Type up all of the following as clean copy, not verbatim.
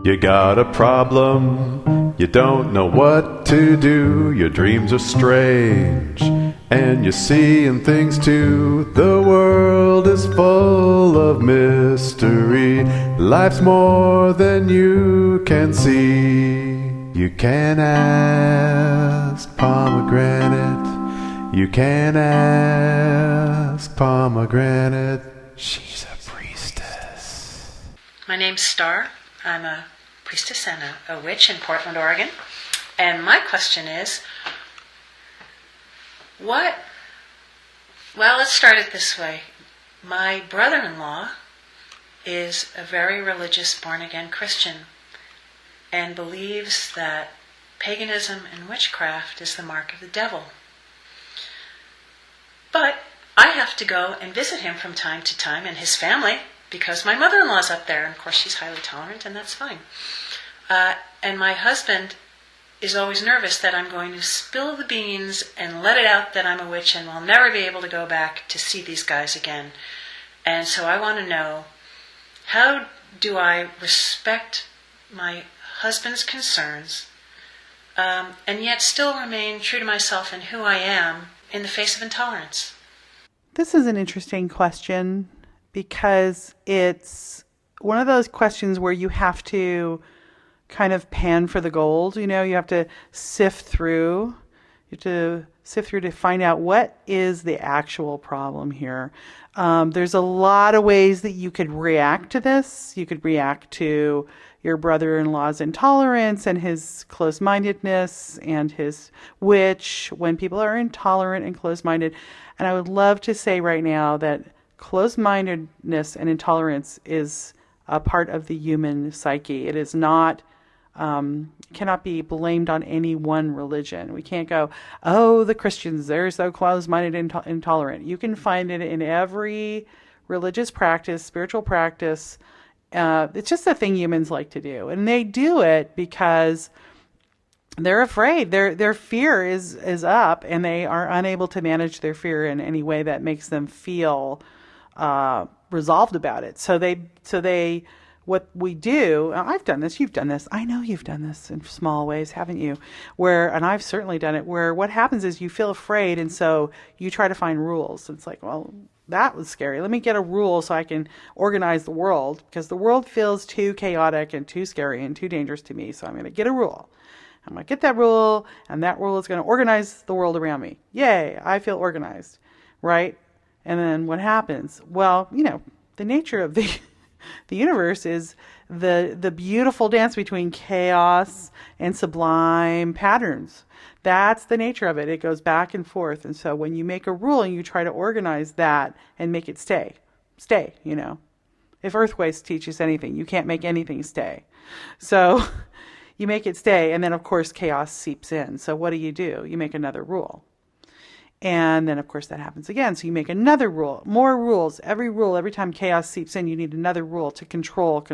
You got a problem, you don't know what to do, your dreams are strange, and you're seeing things too. The world is full of mystery, life's more than you can see. You can ask Pomegranate, you can ask Pomegranate. She's a priestess. My name's Star. I'm a priestess and a witch in Portland, Oregon. And my question is, well, let's start it this way. My brother-in-law is a very religious, born-again Christian and believes that paganism and witchcraft is the mark of the devil. But I have to go and visit him from time to time and his family, because my mother-in-law's up there, and of course she's highly tolerant, and that's fine. And my husband is always nervous that I'm going to spill the beans and let it out that I'm a witch and I'll never be able to go back to see these guys again. And so I want to know, how do I respect my husband's concerns and yet still remain true to myself and who I am in the face of intolerance? This is an interesting question, because it's one of those questions where you have to kind of pan for the gold. You have to sift through. You have to sift through to find out what is the actual problem here. There's a lot of ways that you could react to this. You could react to your brother-in-law's intolerance and his closed-mindedness and his witch when people are intolerant and closed-minded. And I would love to say right now that closed-mindedness and intolerance is a part of the human psyche. It is not, cannot be blamed on any one religion. We can't go, oh, the Christians, they're so closed-minded and intolerant. You can find it in every religious practice, spiritual practice. It's just a thing humans like to do. And they do it because they're afraid. Their fear is up, and they are unable to manage their fear in any way that makes them feel resolved about it. So they, what we do, I've done this, you've done this, I know you've done this in small ways, haven't you? And I've certainly done it, where what happens is you feel afraid, and so you try to find rules. It's like, well, that was scary. Let me get a rule so I can organize the world, because the world feels too chaotic and too scary and too dangerous to me. So I'm going to get a rule. I'm going to get that rule, and that rule is going to organize the world around me. Yay, I feel organized, right? And then what happens? Well, the nature of the universe is the beautiful dance between chaos and sublime patterns. That's the nature of it. It goes back and forth. And so when you make a rule and you try to organize that and make it stay. If earthquakes teach us anything, you can't make anything stay. So you make it stay, and then of course chaos seeps in. So what do? You make another rule. And then, of course, that happens again. So you make another rule, more rules. Every time chaos seeps in, you need another rule to control.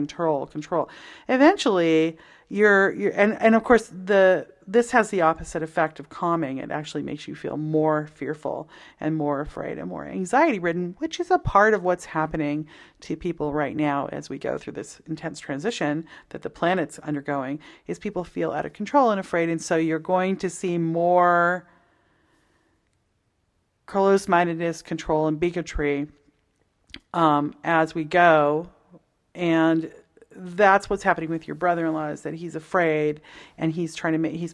Eventually, and of course, this has the opposite effect of calming. It actually makes you feel more fearful and more afraid and more anxiety-ridden, which is a part of what's happening to people right now as we go through this intense transition that the planet's undergoing, is people feel out of control and afraid. And so you're going to see more closed-mindedness, control, and bigotry as we go. And that's what's happening with your brother-in-law, is that he's afraid, and he's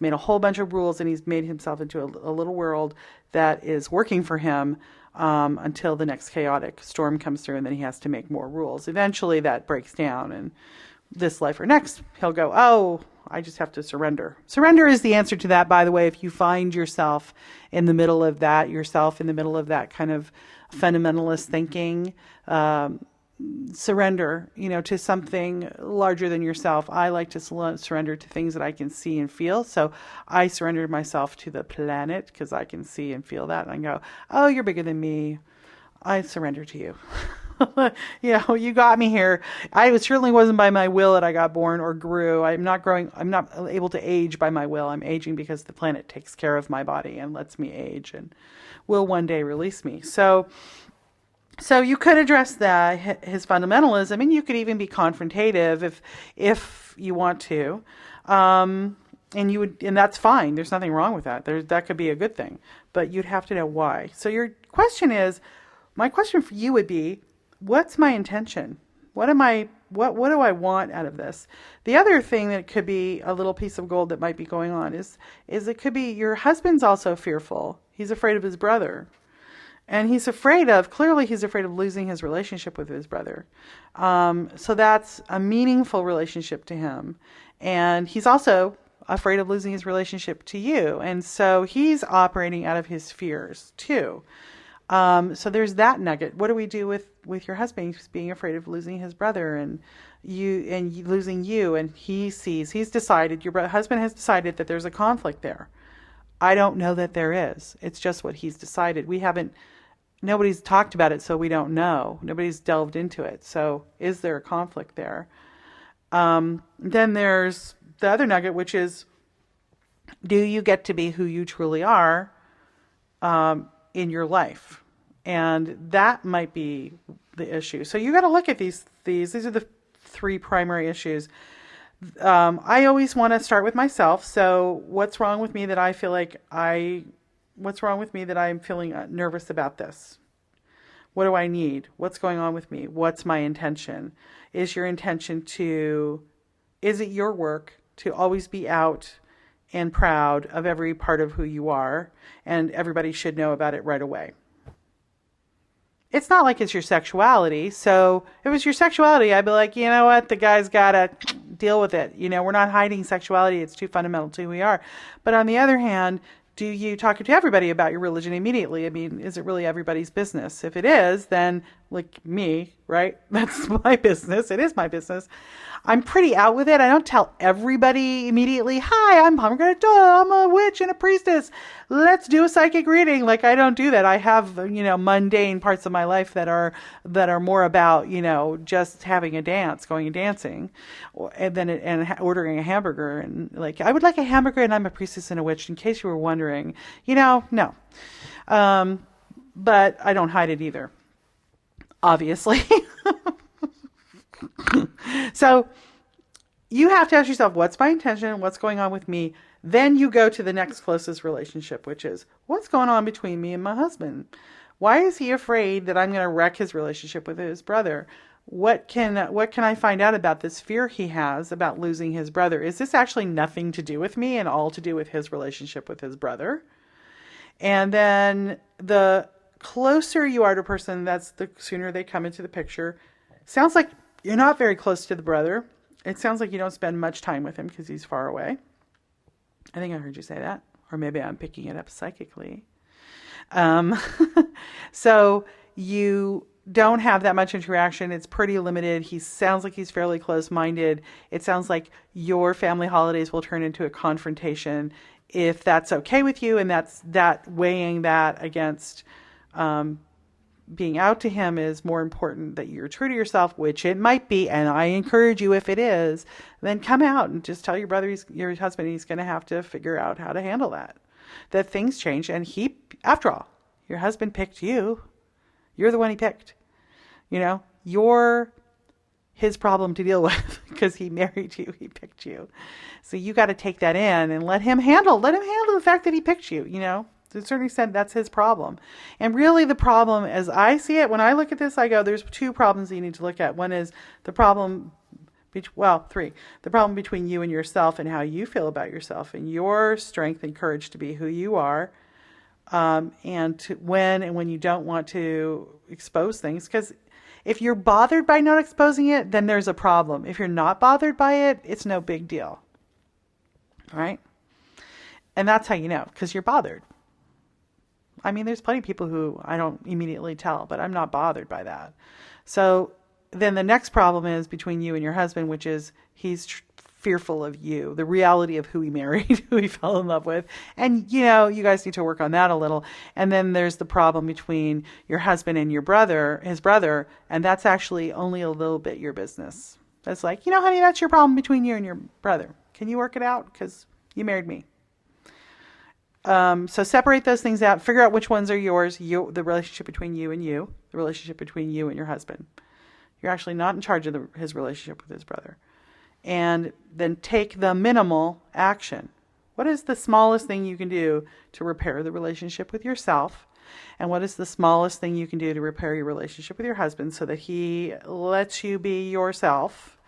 made a whole bunch of rules, and he's made himself into a little world that is working for him until the next chaotic storm comes through, and then he has to make more rules. Eventually that breaks down, and this life or next, he'll go, oh, I just have to surrender. Surrender is the answer to that, by the way. If you find yourself in the middle of that, kind of fundamentalist thinking, surrender, to something larger than yourself. I like to surrender to things that I can see and feel. So I surrendered myself to the planet because I can see and feel that. And I go, oh, you're bigger than me. I surrender to you. You got me here. It certainly wasn't by my will that I got born or grew. I'm not able to age by my will. I'm aging because the planet takes care of my body and lets me age and will one day release me. So So you could address that, his fundamentalism, and you could even be confrontative if you want to. And you would, and that's fine. There's nothing wrong with that. That could be a good thing, but you'd have to know why. So your question is, my question for you would be, what's my intention? What do I want out of this? The other thing that could be a little piece of gold that might be going on is it could be your husband's also fearful. He's afraid of his brother. And clearly he's afraid of losing his relationship with his brother. So that's a meaningful relationship to him. And he's also afraid of losing his relationship to you. And so he's operating out of his fears too. So there's that nugget. What do we do with your husband? He's being afraid of losing his brother and losing you. And he's decided, your husband has decided that there's a conflict there. I don't know that there is. It's just what he's decided. Nobody's talked about it, so we don't know. Nobody's delved into it. So is there a conflict there? Then there's the other nugget, which is, do you get to be who you truly are in your life? And that might be the issue. So you got to look at these. These are the three primary issues. I always want to start with myself. So what's wrong with me that I feel like what's wrong with me that I'm feeling nervous about this? What do I need? What's going on with me? What's my intention? Is your intention is it your work to always be out and proud of every part of who you are, and everybody should know about it right away? It's not like it's your sexuality. So if it was your sexuality, I'd be like, you know what? The guy's got to deal with it. We're not hiding sexuality. It's too fundamental to who we are. But on the other hand, do you talk to everybody about your religion immediately? I mean, is it really everybody's business? If it is, then like me, right? That's my business. It is my business. I'm pretty out with it. I don't tell everybody immediately, hi, I'm Pomegranate, I'm a witch and a priestess. Let's do a psychic reading. Like, I don't do that. I have, mundane parts of my life that are more about, just having a dance, going and dancing, and ordering a hamburger. And like, I would like a hamburger and I'm a priestess and a witch, in case you were wondering, no. But I don't hide it either, obviously. So you have to ask yourself, what's my intention? What's going on with me? Then you go to the next closest relationship, which is, what's going on between me and my husband? Why is he afraid that I'm going to wreck his relationship with his brother? What can I find out about this fear he has about losing his brother? Is this actually nothing to do with me and all to do with his relationship with his brother? And then the closer you are to a person, that's the sooner they come into the picture. Sounds like you're not very close to the brother. It sounds like you don't spend much time with him because he's far away. I think I heard you say that. Or maybe I'm picking it up psychically. So you don't have that much interaction. It's pretty limited. He sounds like he's fairly close-minded. It sounds like your family holidays will turn into a confrontation. If that's okay with you, and that's weighing that against being out to him is more important, that you're true to yourself, which it might be, and I encourage you, if it is, then come out and just tell your brother, your husband, he's going to have to figure out how to handle that things change. And after all, your husband picked you. You're the one he picked. You're his problem to deal with because he married you, he picked you. So you got to take that in and let him handle the fact that he picked you, To a certain extent, that's his problem. And really the problem, as I see it, when I look at this, I go, there's two problems that you need to look at. One is the problem, three. The problem between you and yourself and how you feel about yourself and your strength and courage to be who you are. And when you don't want to expose things. Because if you're bothered by not exposing it, then there's a problem. If you're not bothered by it, it's no big deal. All right? And that's how you know, because you're bothered. I mean, there's plenty of people who I don't immediately tell, but I'm not bothered by that. So then the next problem is between you and your husband, which is he's fearful of you, the reality of who he married, who he fell in love with. And, you guys need to work on that a little. And then there's the problem between your husband and his brother, and that's actually only a little bit your business. That's like, honey, that's your problem between you and your brother. Can you work it out? Because you married me. So separate those things out. Figure out which ones are yours. The relationship between you and you. The relationship between you and your husband. You're actually not in charge of his relationship with his brother. And then take the minimal action. What is the smallest thing you can do to repair the relationship with yourself? And what is the smallest thing you can do to repair your relationship with your husband so that he lets you be yourself?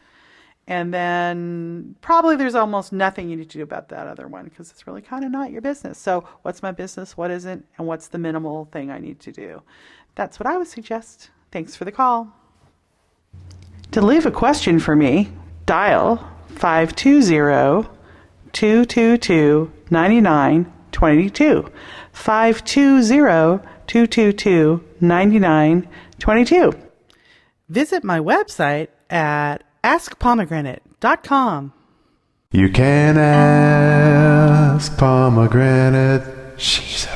And then probably there's almost nothing you need to do about that other one because it's really kind of not your business. So what's my business? What isn't? And what's the minimal thing I need to do? That's what I would suggest. Thanks for the call. To leave a question for me, dial 520-222-9922. 520-222-9922. Visit my website at AskPomegranate.com. You can ask Pomegranate. She's a